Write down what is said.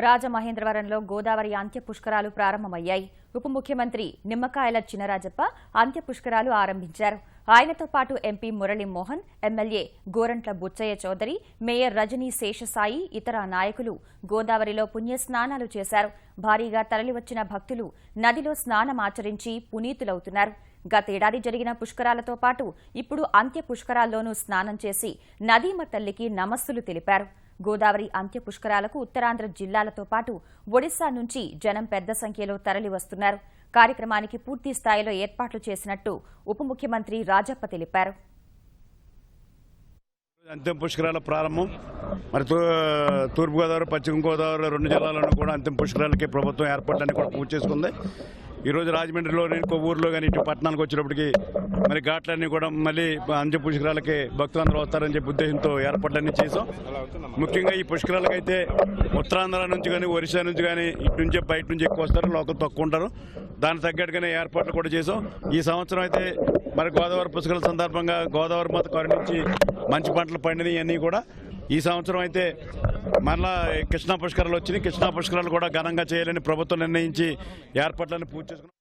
రాజమహేంద్రవరంలో గోదావరి అంత్య పుష్కరాలు ప్రారంభమయ్యాయి. ఉప ముఖ్యమంత్రి నిమ్మకాయల చినరాజప్ప అంత్య పుష్కరాలు ఆరంభించారు. ఆయనతో పాటు MP Murali Mohan, MLA Gorantla Butchaiah Chowdary, mayor Rajani Seshasayi, ఇతర నాయకులు గోదావరిలో పుణ్యస్నానాలు చేశారు. భారీగా తరలివచ్చిన భక్తులు నదిలో స్నానమాచరించి పునీతులవుతున్నారు. గతేడాది జరిగిన పుష్కరాలతో పాటు ఇప్పుడు అంత్య పుష్కరాల్లోనూ స్నానం చేసి నదీమ తల్లికి నమస్సులు తెలిపారు. గోదావరి అంత్య పుష్కరాలకు ఉత్తరాంధ్ర జిల్లాలతో పాటు ఒడిశా నుంచి జనం పెద్ద సంఖ్యలో తరలివస్తున్నారు. కార్యక్రమానికి పూర్తి స్థాయిలో ఏర్పాట్లు చేసినట్టు ఉప ముఖ్యమంత్రి రాజప్ప తెలిపారు. అంతిమ పుష్కరాల ప్రారంభం మరి తూర్పుగోదావరి, పశ్చిమ గోదావరి రెండు జిల్లాలను కూడా అంతిమ పుష్కరాలకి ప్రభుత్వం ఏర్పాట్లన్నీ కూడా పూర్తి చేసుకుంది. ఈరోజు రాజమండ్రిలోని ఊర్లో కానీ ఇటు పట్టణానికి వచ్చినప్పటికీ మరి ఘాట్లన్నీ కూడా మళ్ళీ అంత్య పుష్కరాలకి భక్తులందరూ వస్తారని చెప్పి ఉద్దేశంతో ఏర్పాట్లన్నీ చేసాం. ముఖ్యంగా ఈ పుష్కరాలకైతే ఉత్తరాంధ్ర నుంచి కానీ ఒరిస్సా నుంచి కానీ ఇటు నుంచి బయట నుంచి ఎక్కువ వస్తారు, లోకల్ తక్కువ ఉంటారు. దానికి తగ్గట్టుగానే ఏర్పాట్లు కూడా చేసాం. ఈ సంవత్సరం అయితే మరి గోదావరి పుష్కరాల సందర్భంగా గోదావరి మాత కరుణించి మంచి పంటలు పండినవి అన్నీ కూడా ఈ సంవత్సరం అయితే మరలా కృష్ణా పుష్కరాలు వచ్చినాయి. కృష్ణా పుష్కరాలు కూడా ఘనంగా చేయాలని ప్రభుత్వం నిర్ణయించి ఏర్పాట్లను పూర్తి చేసుకున్నాం.